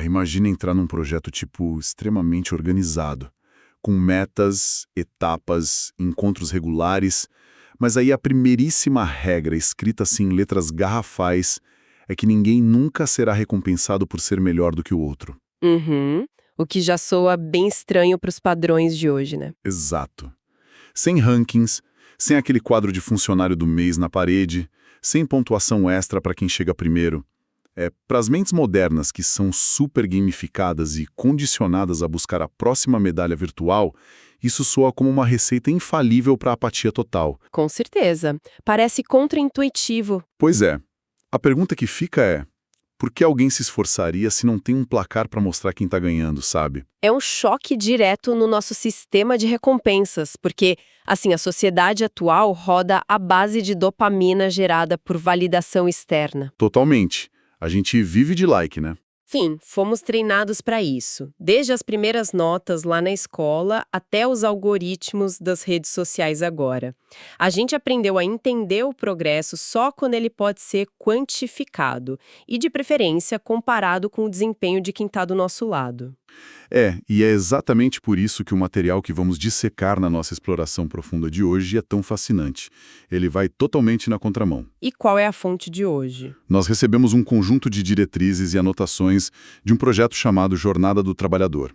Imagina entrar num projeto tipo extremamente organizado, com metas, etapas, encontros regulares, mas aí a primeiríssima regra, escrita assim em letras garrafais, é que ninguém nunca será recompensado por ser melhor do que o outro. Uhum. O que já soa bem estranho para os padrões de hoje, né? Exato. Sem rankings, sem aquele quadro de funcionário do mês na parede, sem pontuação extra para quem chega primeiro. Para as mentes modernas que são super gamificadas e condicionadas a buscar a próxima medalha virtual, isso soa como uma receita infalível para a apatia total. Com certeza. Parece contraintuitivo. Pois é, a pergunta que fica é: por que alguém se esforçaria se não tem um placar para mostrar quem está ganhando, sabe? É um choque direto no nosso sistema de recompensas, porque, assim, a sociedade atual roda à base de dopamina gerada por validação externa. Totalmente. A gente vive de like, né? Enfim, fomos treinados para isso, desde as primeiras notas lá na escola até os algoritmos das redes sociais agora. A gente aprendeu a entender o progresso só quando ele pode ser quantificado e, de preferência, comparado com o desempenho de quem está do nosso lado. E é exatamente por isso que o material que vamos dissecar na nossa exploração profunda de hoje é tão fascinante. Ele vai totalmente na contramão. E qual é a fonte de hoje? Nós recebemos um conjunto de diretrizes e anotações de um projeto chamado Jornada do Trabalhador.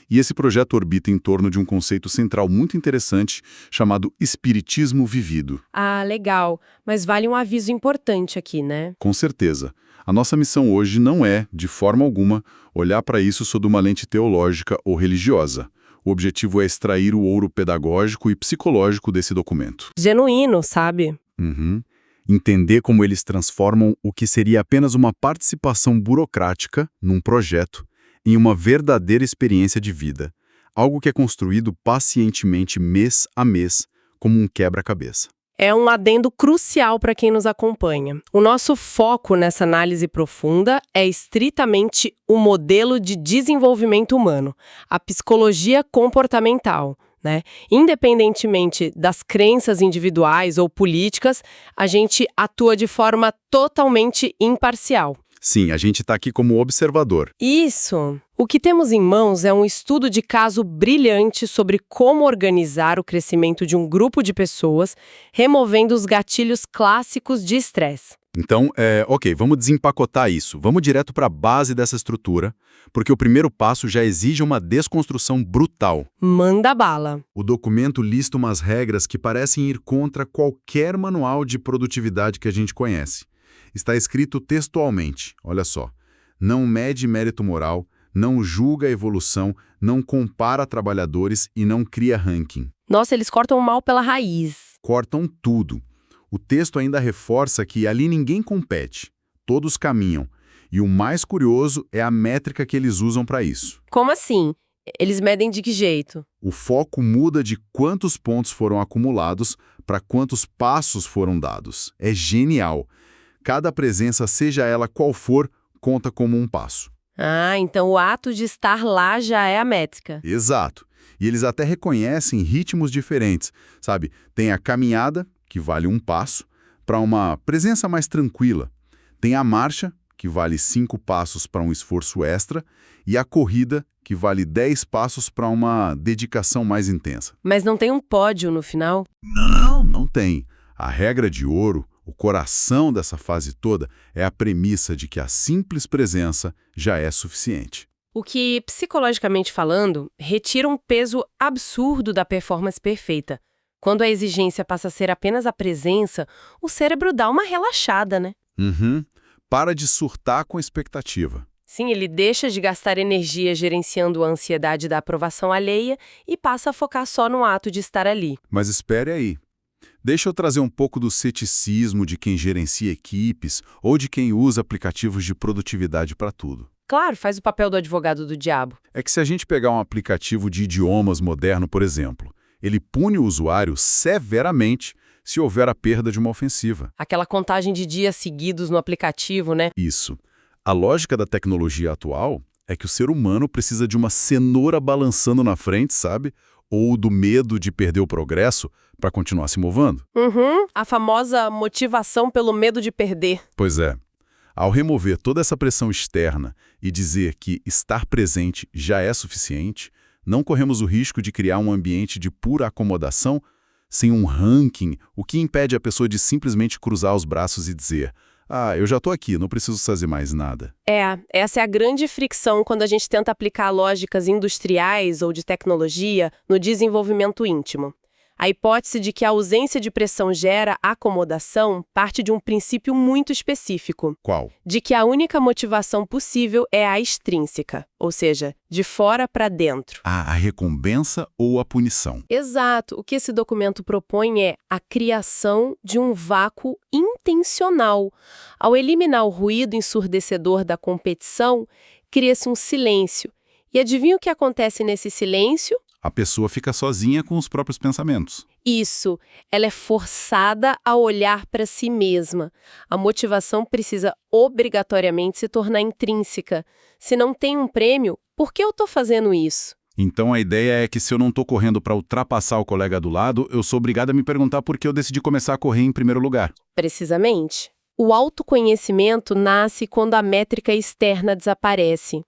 E esse projeto orbita em torno de um conceito central muito interessante chamado espiritismo vivido. Ah, legal. Mas vale um aviso importante aqui, né? Com certeza. A nossa missão hoje não é, de forma alguma, olhar para isso sob uma lente teológica ou religiosa. O objetivo é extrair o ouro pedagógico e psicológico desse documento. Genuíno, sabe? Uhum. Entender como eles transformam o que seria apenas uma participação burocrática num projeto em uma verdadeira experiência de vida. Algo que é construído pacientemente mês a mês, como um quebra-cabeça. É um adendo crucial para quem nos acompanha. O nosso foco nessa análise profunda é estritamente o modelo de desenvolvimento humano, a psicologia comportamental, né? Independentemente das crenças individuais ou políticas, a gente atua de forma totalmente imparcial. Sim, a gente está aqui como observador. Isso! O que temos em mãos é um estudo de caso brilhante sobre como organizar o crescimento de um grupo de pessoas, removendo os gatilhos clássicos de estresse. Então, ok, vamos desempacotar isso. Vamos direto para a base dessa estrutura, porque o primeiro passo já exige uma desconstrução brutal. Manda bala! O documento lista umas regras que parecem ir contra qualquer manual de produtividade que a gente conhece. Está escrito textualmente, olha só: não mede mérito moral, não julga a evolução, não compara trabalhadores e não cria ranking. Nossa, eles cortam o mal pela raiz. Cortam tudo. O texto ainda reforça que ali ninguém compete, todos caminham. E o mais curioso é a métrica que eles usam para isso. Como assim? Eles medem de que jeito? O foco muda de quantos pontos foram acumulados para quantos passos foram dados. É genial. Cada presença, seja ela qual for, conta como um passo. Ah, então o ato de estar lá já é a métrica. Exato. E eles até reconhecem ritmos diferentes, sabe? Tem a caminhada, que vale um passo, para uma presença mais tranquila. Tem a marcha, que vale 5 passos para um esforço extra, e a corrida, que vale 10 passos para uma dedicação mais intensa. Mas não tem um pódio no final? Não tem. A regra de ouro, o coração dessa fase toda, é a premissa de que a simples presença já é suficiente. O que, psicologicamente falando, retira um peso absurdo da performance perfeita. Quando a exigência passa a ser apenas a presença, o cérebro dá uma relaxada, né? Para de surtar com expectativa. Sim, ele deixa de gastar energia gerenciando a ansiedade da aprovação alheia e passa a focar só no ato de estar ali. Mas espere aí. Deixa eu trazer um pouco do ceticismo de quem gerencia equipes ou de quem usa aplicativos de produtividade para tudo. Claro, faz o papel do advogado do diabo. É que se a gente pegar um aplicativo de idiomas moderno, por exemplo, ele pune o usuário severamente se houver a perda de uma ofensiva. Aquela contagem de dias seguidos no aplicativo, né? Isso. A lógica da tecnologia atual é que o ser humano precisa de uma cenoura balançando na frente, sabe? Ou do medo de perder o progresso para continuar se movendo. A famosa motivação pelo medo de perder. Pois é. Ao remover toda essa pressão externa e dizer que estar presente já é suficiente, não corremos o risco de criar um ambiente de pura acomodação, sem um ranking, o que impede a pessoa de simplesmente cruzar os braços e dizer: "Ah, eu já estou aqui, não preciso fazer mais nada." Essa é a grande fricção quando a gente tenta aplicar lógicas industriais ou de tecnologia no desenvolvimento íntimo. A hipótese de que a ausência de pressão gera acomodação parte de um princípio muito específico. Qual? De que a única motivação possível é a extrínseca, ou seja, de fora para dentro. A recompensa ou a punição? Exato. O que esse documento propõe é a criação de um vácuo intencional. Ao eliminar o ruído ensurdecedor da competição, cria-se um silêncio. E adivinha o que acontece nesse silêncio? A pessoa fica sozinha com os próprios pensamentos. Isso, ela é forçada a olhar para si mesma. A motivação precisa obrigatoriamente se tornar intrínseca. Se não tem um prêmio, por que eu estou fazendo isso? Então a ideia é que se eu não estou correndo para ultrapassar o colega do lado, eu sou obrigado a me perguntar por que eu decidi começar a correr em primeiro lugar. Precisamente. O autoconhecimento nasce quando a métrica externa desaparece.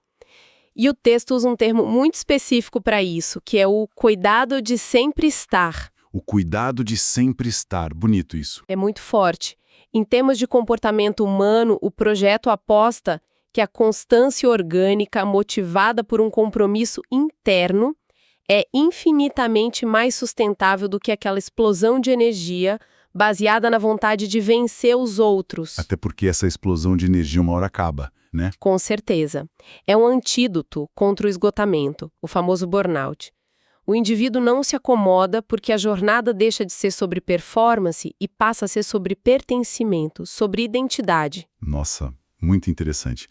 E o texto usa um termo muito específico para isso, que é o cuidado de sempre estar. O cuidado de sempre estar. Bonito isso. É muito forte. Em termos de comportamento humano, o projeto aposta que a constância orgânica, motivada por um compromisso interno, é infinitamente mais sustentável do que aquela explosão de energia baseada na vontade de vencer os outros. Até porque essa explosão de energia uma hora acaba, né? Com certeza. É um antídoto contra o esgotamento, o famoso burnout. O indivíduo não se acomoda porque a jornada deixa de ser sobre performance e passa a ser sobre pertencimento, sobre identidade. Nossa, muito interessante.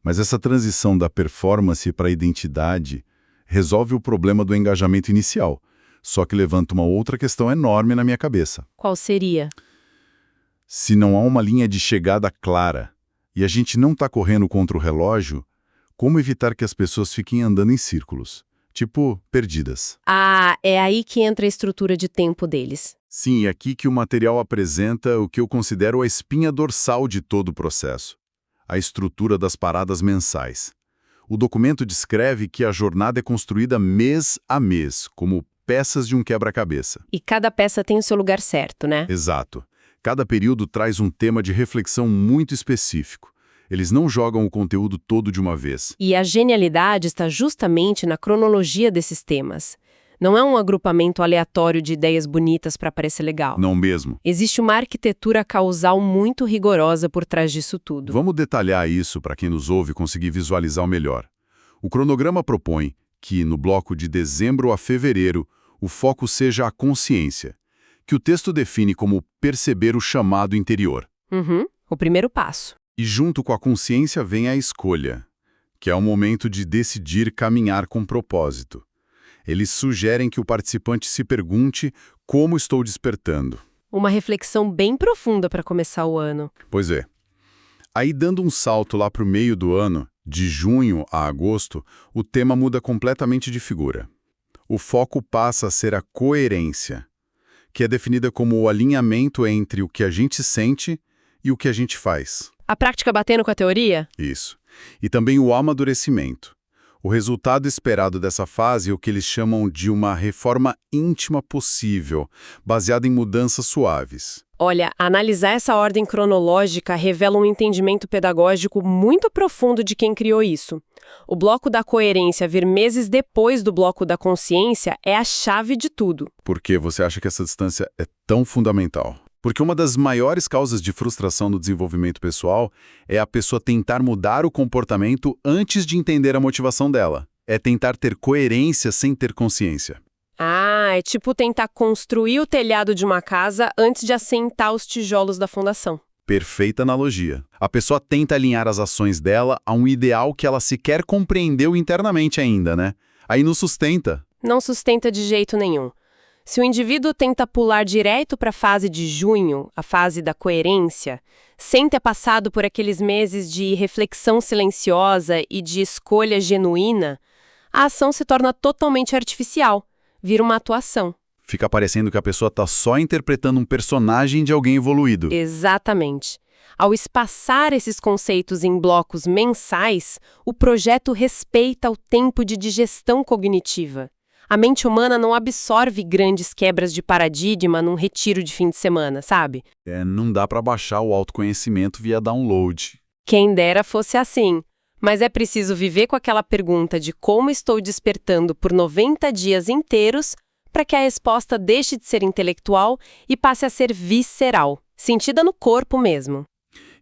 Mas essa transição da performance para a identidade resolve o problema do engajamento inicial, só que levanta uma outra questão enorme na minha cabeça. Qual seria? Se não há uma linha de chegada clara e a gente não está correndo contra o relógio, como evitar que as pessoas fiquem andando em círculos? Tipo, perdidas. Ah, é aí que entra a estrutura de tempo deles. Sim, é aqui que o material apresenta o que eu considero a espinha dorsal de todo o processo. A estrutura das paradas mensais. O documento descreve que a jornada é construída mês a mês, como peças de um quebra-cabeça. E cada peça tem o seu lugar certo, né? Exato. Cada período traz um tema de reflexão muito específico. Eles não jogam o conteúdo todo de uma vez. E a genialidade está justamente na cronologia desses temas. Não é um agrupamento aleatório de ideias bonitas para parecer legal. Não mesmo. Existe uma arquitetura causal muito rigorosa por trás disso tudo. Vamos detalhar isso para quem nos ouve conseguir visualizar o melhor. O cronograma propõe que, no bloco de dezembro a fevereiro, o foco seja a consciência, que o texto define como perceber o chamado interior. O primeiro passo. E junto com a consciência vem a escolha, que é o momento de decidir caminhar com propósito. Eles sugerem que o participante se pergunte como estou despertando. Uma reflexão bem profunda para começar o ano. Pois é. Aí, dando um salto lá para o meio do ano, de junho a agosto, o tema muda completamente de figura. O foco passa a ser a coerência, que é definida como o alinhamento entre o que a gente sente e o que a gente faz. A prática batendo com a teoria? Isso. E também o amadurecimento. O resultado esperado dessa fase é o que eles chamam de uma reforma íntima possível, baseada em mudanças suaves. Olha, analisar essa ordem cronológica revela um entendimento pedagógico muito profundo de quem criou isso. O bloco da coerência vir meses depois do bloco da consciência é a chave de tudo. Por que você acha que essa distância é tão fundamental? Porque uma das maiores causas de frustração no desenvolvimento pessoal é a pessoa tentar mudar o comportamento antes de entender a motivação dela. É tentar ter coerência sem ter consciência. Ah, é tipo tentar construir o telhado de uma casa antes de assentar os tijolos da fundação. Perfeita analogia. A pessoa tenta alinhar as ações dela a um ideal que ela sequer compreendeu internamente ainda, né? Aí não sustenta. Não sustenta de jeito nenhum. Se o indivíduo tenta pular direto para a fase de junho, a fase da coerência, sem ter passado por aqueles meses de reflexão silenciosa e de escolha genuína, a ação se torna totalmente artificial, vira uma atuação. Fica parecendo que a pessoa está só interpretando um personagem de alguém evoluído. Exatamente. Ao espaçar esses conceitos em blocos mensais, o projeto respeita o tempo de digestão cognitiva. A mente humana não absorve grandes quebras de paradigma num retiro de fim de semana, sabe? Não dá para baixar o autoconhecimento via download. Quem dera fosse assim. Mas é preciso viver com aquela pergunta de como estou despertando por 90 dias inteiros para que a resposta deixe de ser intelectual e passe a ser visceral, sentida no corpo mesmo.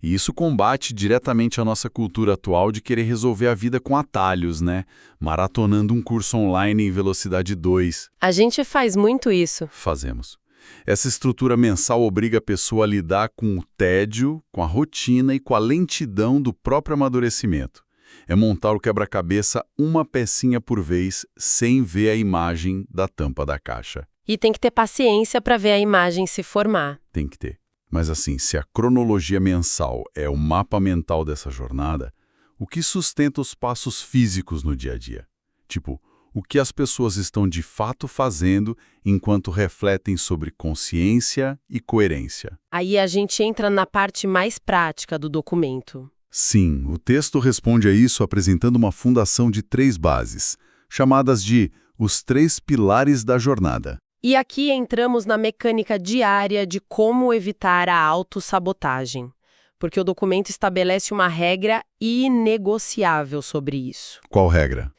E isso combate diretamente a nossa cultura atual de querer resolver a vida com atalhos, né? Maratonando um curso online em velocidade 2. A gente faz muito isso. Fazemos. Essa estrutura mensal obriga a pessoa a lidar com o tédio, com a rotina e com a lentidão do próprio amadurecimento. É montar o quebra-cabeça uma pecinha por vez, sem ver a imagem da tampa da caixa. E tem que ter paciência para ver a imagem se formar. Tem que ter. Mas assim, se a cronologia mensal é o mapa mental dessa jornada, o que sustenta os passos físicos no dia a dia? Tipo, o que as pessoas estão de fato fazendo enquanto refletem sobre consciência e coerência. Aí a gente entra na parte mais prática do documento. Sim, o texto responde a isso apresentando uma fundação de 3 bases, chamadas de os 3 pilares da jornada. E aqui entramos na mecânica diária de como evitar a autossabotagem, porque o documento estabelece uma regra inegociável sobre isso. Qual regra?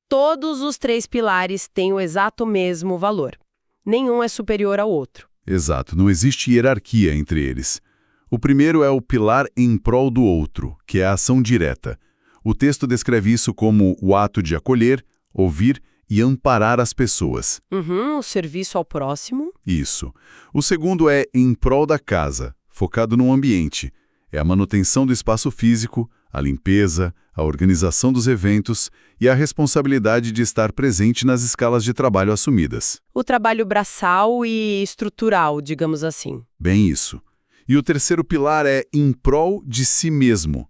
Todos os 3 pilares têm o exato mesmo valor. Nenhum é superior ao outro. Exato, não existe hierarquia entre eles. O primeiro é o pilar em prol do outro, que é a ação direta. O texto descreve isso como o ato de acolher, ouvir e amparar as pessoas. O serviço ao próximo. Isso. O segundo é em prol da casa, focado no ambiente. É a manutenção do espaço físico, a limpeza, a organização dos eventos e a responsabilidade de estar presente nas escalas de trabalho assumidas. O trabalho braçal e estrutural, digamos assim. Bem isso. E o terceiro pilar é em prol de si mesmo,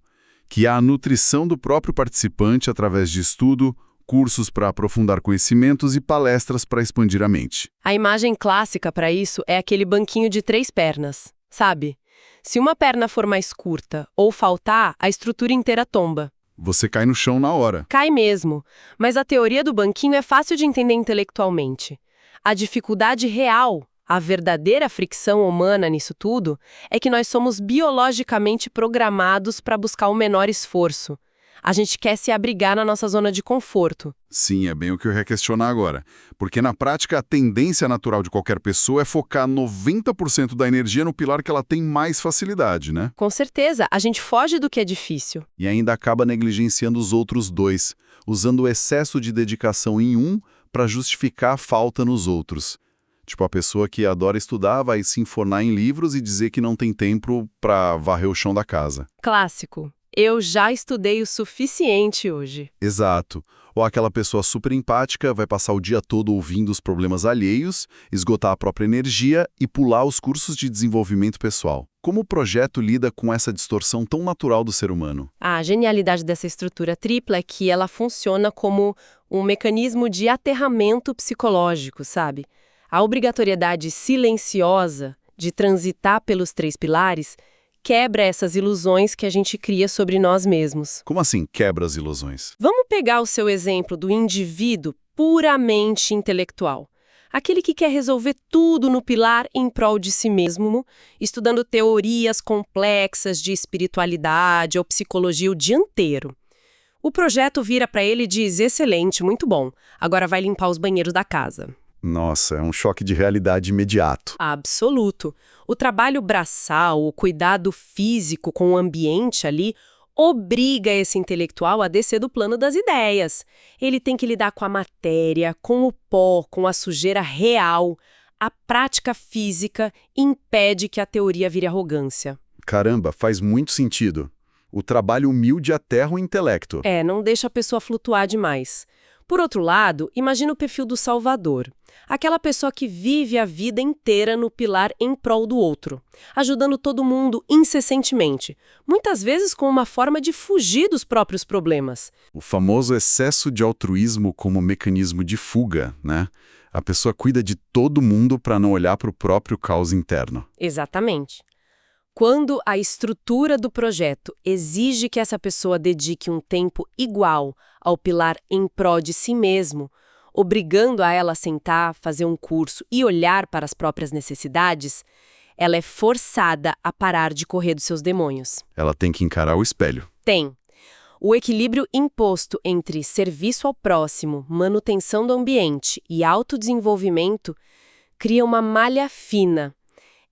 que é a nutrição do próprio participante através de estudo, cursos para aprofundar conhecimentos e palestras para expandir a mente. A imagem clássica para isso é aquele banquinho de 3 pernas, sabe? Se uma perna for mais curta ou faltar, a estrutura inteira tomba. Você cai no chão na hora. Cai mesmo, mas a teoria do banquinho é fácil de entender intelectualmente. A dificuldade real, a verdadeira fricção humana nisso tudo, é que nós somos biologicamente programados para buscar o menor esforço. A gente quer se abrigar na nossa zona de conforto. Sim, é bem o que eu ia questionar agora. Porque na prática a tendência natural de qualquer pessoa é focar 90% da energia no pilar que ela tem mais facilidade, né? Com certeza, a gente foge do que é difícil. E ainda acaba negligenciando os outros 2, usando o excesso de dedicação em um para justificar a falta nos outros. Tipo, a pessoa que adora estudar vai se enfornar em livros e dizer que não tem tempo para varrer o chão da casa. Clássico. Eu já estudei o suficiente hoje. Exato. Ou aquela pessoa super empática vai passar o dia todo ouvindo os problemas alheios, esgotar a própria energia e pular os cursos de desenvolvimento pessoal. Como o projeto lida com essa distorção tão natural do ser humano? A genialidade dessa estrutura tripla é que ela funciona como um mecanismo de aterramento psicológico, sabe? A obrigatoriedade silenciosa de transitar pelos 3 pilares quebra essas ilusões que a gente cria sobre nós mesmos. Como assim quebra as ilusões? Vamos pegar o seu exemplo do indivíduo puramente intelectual. Aquele que quer resolver tudo no pilar em prol de si mesmo, estudando teorias complexas de espiritualidade ou psicologia o dia inteiro. O projeto vira para ele e diz: excelente, muito bom, agora vai limpar os banheiros da casa. Nossa, é um choque de realidade imediato. Absoluto. O trabalho braçal, o cuidado físico com o ambiente ali, obriga esse intelectual a descer do plano das ideias. Ele tem que lidar com a matéria, com o pó, com a sujeira real. A prática física impede que a teoria vire arrogância. Caramba, faz muito sentido. O trabalho humilde aterra o intelecto. Não deixa a pessoa flutuar demais. Por outro lado, imagina o perfil do Salvador. Aquela pessoa que vive a vida inteira no pilar em prol do outro, ajudando todo mundo incessantemente, muitas vezes com uma forma de fugir dos próprios problemas. O famoso excesso de altruísmo como mecanismo de fuga, né? A pessoa cuida de todo mundo para não olhar para o próprio caos interno. Exatamente. Quando a estrutura do projeto exige que essa pessoa dedique um tempo igual ao pilar em prol de si mesmo, obrigando a ela a sentar, fazer um curso e olhar para as próprias necessidades, ela é forçada a parar de correr dos seus demônios. Ela tem que encarar o espelho. Tem. O equilíbrio imposto entre serviço ao próximo, manutenção do ambiente e autodesenvolvimento cria uma malha fina.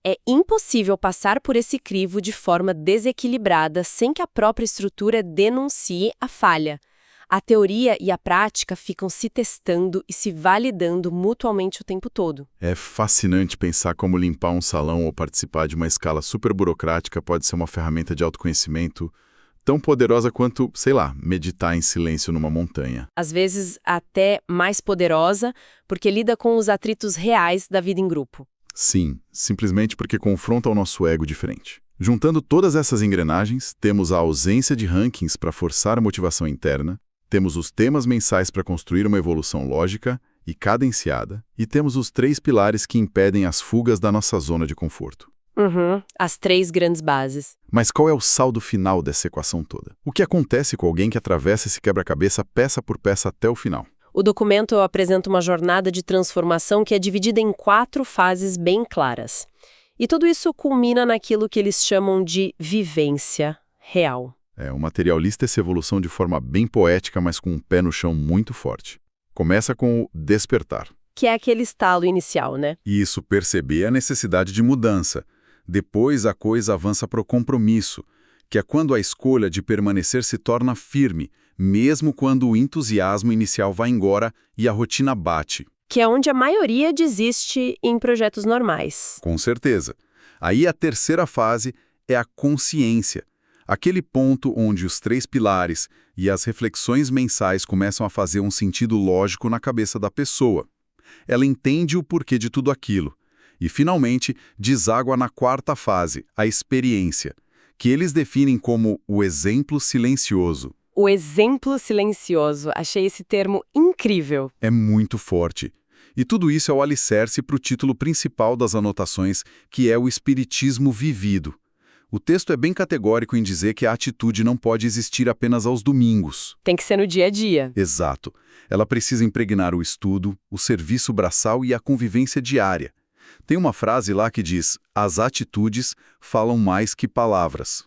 É impossível passar por esse crivo de forma desequilibrada sem que a própria estrutura denuncie a falha. A teoria e a prática ficam se testando e se validando mutuamente o tempo todo. É fascinante pensar como limpar um salão ou participar de uma escala super burocrática pode ser uma ferramenta de autoconhecimento tão poderosa quanto, sei lá, meditar em silêncio numa montanha. Às vezes até mais poderosa, porque lida com os atritos reais da vida em grupo. Sim, simplesmente porque confronta o nosso ego diferente. Juntando todas essas engrenagens, temos a ausência de rankings para forçar a motivação interna, temos os temas mensais para construir uma evolução lógica e cadenciada, e temos os 3 pilares que impedem as fugas da nossa zona de conforto. As 3 grandes bases. Mas qual é o saldo final dessa equação toda? O que acontece com alguém que atravessa esse quebra-cabeça peça por peça até o final? O documento apresenta uma jornada de transformação que é dividida em 4 fases bem claras. E tudo isso culmina naquilo que eles chamam de vivência real. O material lista essa evolução de forma bem poética, mas com um pé no chão muito forte. Começa com o despertar. Que é aquele estalo inicial, né? E isso, perceber a necessidade de mudança. Depois a coisa avança para o compromisso, que é quando a escolha de permanecer se torna firme, mesmo quando o entusiasmo inicial vai embora e a rotina bate. Que é onde a maioria desiste em projetos normais. Com certeza. Aí a terceira fase é a consciência. Aquele ponto onde os 3 pilares e as reflexões mensais começam a fazer um sentido lógico na cabeça da pessoa. Ela entende o porquê de tudo aquilo. E, finalmente, deságua na 4ª fase, a experiência, que eles definem como o exemplo silencioso. O exemplo silencioso. Achei esse termo incrível. É muito forte. E tudo isso é o alicerce para o título principal das anotações, que é o espiritismo vivido. O texto é bem categórico em dizer que a atitude não pode existir apenas aos domingos. Tem que ser no dia a dia. Exato. Ela precisa impregnar o estudo, o serviço braçal e a convivência diária. Tem uma frase lá que diz: as atitudes falam mais que palavras.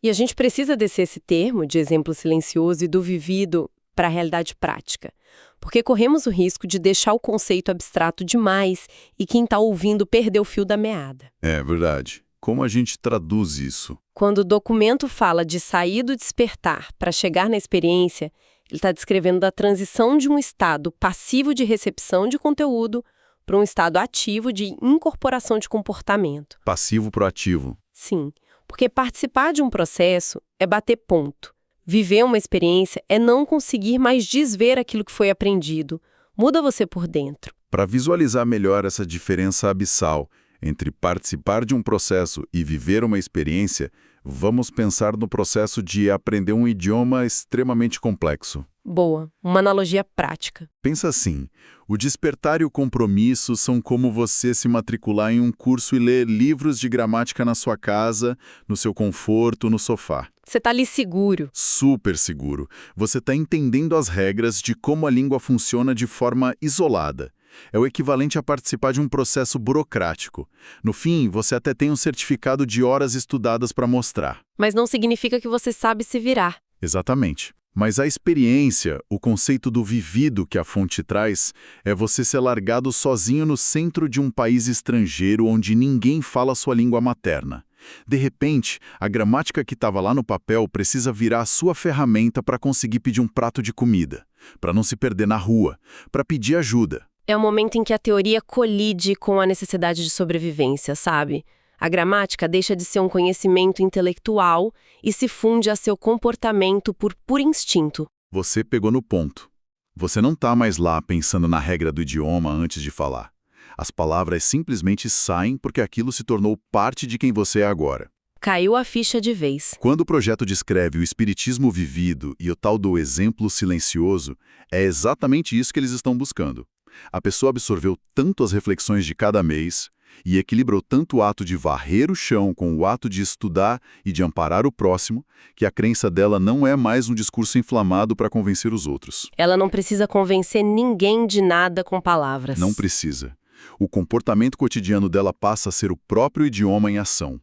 E a gente precisa descer esse termo de exemplo silencioso e do vivido para a realidade prática. Porque corremos o risco de deixar o conceito abstrato demais e quem está ouvindo perder o fio da meada. É verdade. Como a gente traduz isso? Quando o documento fala de sair do despertar para chegar na experiência, ele está descrevendo a transição de um estado passivo de recepção de conteúdo para um estado ativo de incorporação de comportamento. Passivo proativo. Sim, porque participar de um processo é bater ponto. Viver uma experiência é não conseguir mais desver aquilo que foi aprendido. Muda você por dentro. Para visualizar melhor essa diferença abissal entre participar de um processo e viver uma experiência, vamos pensar no processo de aprender um idioma extremamente complexo. Boa, uma analogia prática. Pensa assim, o despertar e o compromisso são como você se matricular em um curso e ler livros de gramática na sua casa, no seu conforto, no sofá. Você está ali seguro. Super seguro. Você está entendendo as regras de como a língua funciona de forma isolada. É o equivalente a participar de um processo burocrático. No fim, você até tem um certificado de horas estudadas para mostrar. Mas não significa que você sabe se virar. Exatamente. Mas a experiência, o conceito do vivido que a fonte traz, é você ser largado sozinho no centro de um país estrangeiro onde ninguém fala sua língua materna. De repente, a gramática que estava lá no papel precisa virar a sua ferramenta para conseguir pedir um prato de comida, para não se perder na rua, para pedir ajuda. É o momento em que a teoria colide com a necessidade de sobrevivência, sabe? A gramática deixa de ser um conhecimento intelectual e se funde a seu comportamento por puro instinto. Você pegou no ponto. Você não está mais lá pensando na regra do idioma antes de falar. As palavras simplesmente saem porque aquilo se tornou parte de quem você é agora. Caiu a ficha de vez. Quando o projeto descreve o espiritismo vivido e o tal do exemplo silencioso, é exatamente isso que eles estão buscando. A pessoa absorveu tanto as reflexões de cada mês E equilibrou tanto o ato de varrer o chão com o ato de estudar e de amparar o próximo, que a crença dela não é mais um discurso inflamado para convencer os outros. Ela não precisa convencer ninguém de nada com palavras. Não precisa. O comportamento cotidiano dela passa a ser o próprio idioma em ação.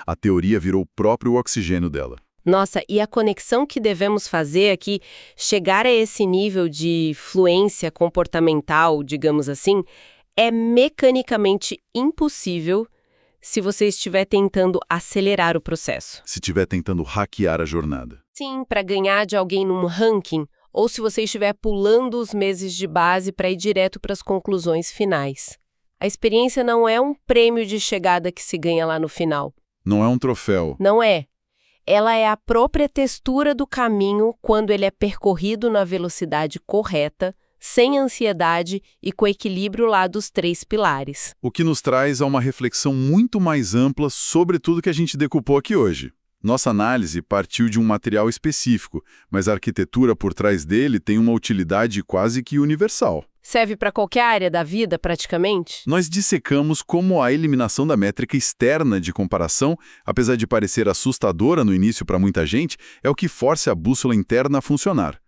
A teoria virou o próprio oxigênio dela. Nossa, e a conexão que devemos fazer é que chegar a esse nível de fluência comportamental, digamos assim, é mecanicamente impossível se você estiver tentando acelerar o processo. Se estiver tentando hackear a jornada. Sim, para ganhar de alguém num ranking, ou se você estiver pulando os meses de base para ir direto para as conclusões finais. A experiência não é um prêmio de chegada que se ganha lá no final. Não é um troféu. Não é. Ela é a própria textura do caminho quando ele é percorrido na velocidade correta, sem ansiedade e com equilíbrio lá dos 3 pilares. O que nos traz a uma reflexão muito mais ampla sobre tudo que a gente decupou aqui hoje. Nossa análise partiu de um material específico, mas a arquitetura por trás dele tem uma utilidade quase que universal. Serve para qualquer área da vida, praticamente? Nós dissecamos como a eliminação da métrica externa de comparação, apesar de parecer assustadora no início para muita gente, é o que força a bússola interna a funcionar.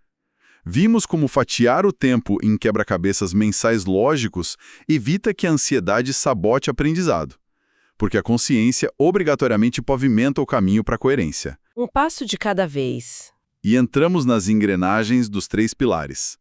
Vimos como fatiar o tempo em quebra-cabeças mensais lógicos evita que a ansiedade sabote o aprendizado, porque a consciência obrigatoriamente pavimenta o caminho para a coerência. Um passo de cada vez. E entramos nas engrenagens dos 3 pilares,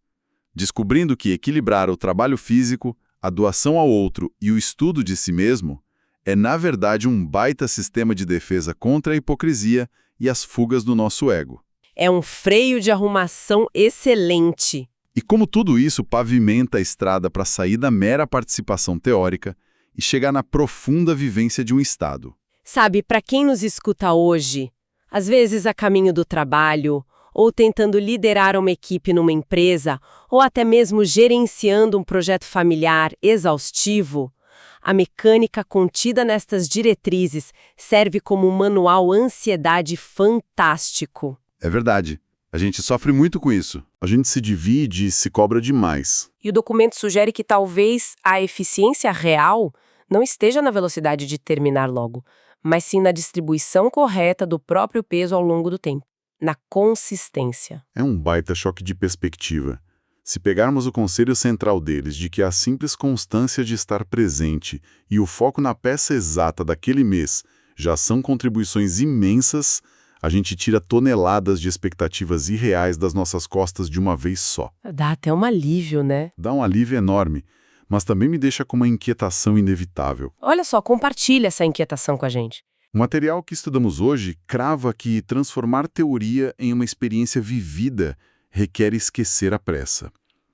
descobrindo que equilibrar o trabalho físico, a doação ao outro e o estudo de si mesmo é, na verdade, um baita sistema de defesa contra a hipocrisia e as fugas do nosso ego. É um freio de arrumação excelente. E como tudo isso pavimenta a estrada para sair da mera participação teórica e chegar na profunda vivência de um estado. Sabe, para quem nos escuta hoje, às vezes a caminho do trabalho, ou tentando liderar uma equipe numa empresa, ou até mesmo gerenciando um projeto familiar exaustivo, a mecânica contida nestas diretrizes serve como um manual ansiedade fantástico. É verdade. A gente sofre muito com isso. A gente se divide e se cobra demais. E o documento sugere que talvez a eficiência real não esteja na velocidade de terminar logo, mas sim na distribuição correta do próprio peso ao longo do tempo, na consistência. É um baita choque de perspectiva. Se pegarmos o conselho central deles de que a simples constância de estar presente e o foco na peça exata daquele mês já são contribuições imensas, a gente tira toneladas de expectativas irreais das nossas costas de uma vez só. Dá até um alívio, né? Dá um alívio enorme, mas também me deixa com uma inquietação inevitável. Olha só, compartilha essa inquietação com a gente. O material que estudamos hoje crava que transformar teoria em uma experiência vivida requer esquecer a pressa,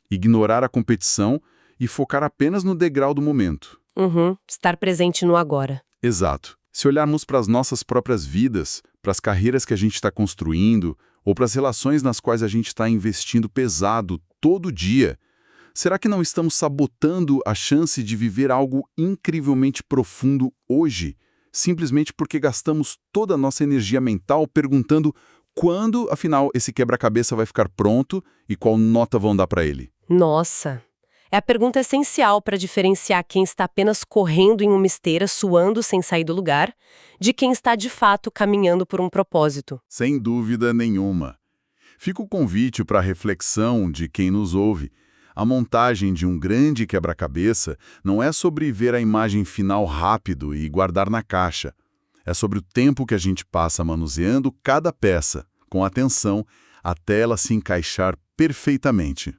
ignorar a competição e focar apenas no degrau do momento. Estar presente no agora. Exato. Se olharmos para as nossas próprias vidas, para as carreiras que a gente está construindo, ou para as relações nas quais a gente está investindo pesado todo dia, será que não estamos sabotando a chance de viver algo incrivelmente profundo hoje, simplesmente porque gastamos toda a nossa energia mental perguntando quando, afinal, esse quebra-cabeça vai ficar pronto e qual nota vão dar para ele? Nossa! É a pergunta essencial para diferenciar quem está apenas correndo em uma esteira, suando sem sair do lugar, de quem está de fato caminhando por um propósito. Sem dúvida nenhuma. Fica o convite para a reflexão de quem nos ouve. A montagem de um grande quebra-cabeça não é sobre ver a imagem final rápido e guardar na caixa. É sobre o tempo que a gente passa manuseando cada peça, com atenção, até ela se encaixar perfeitamente.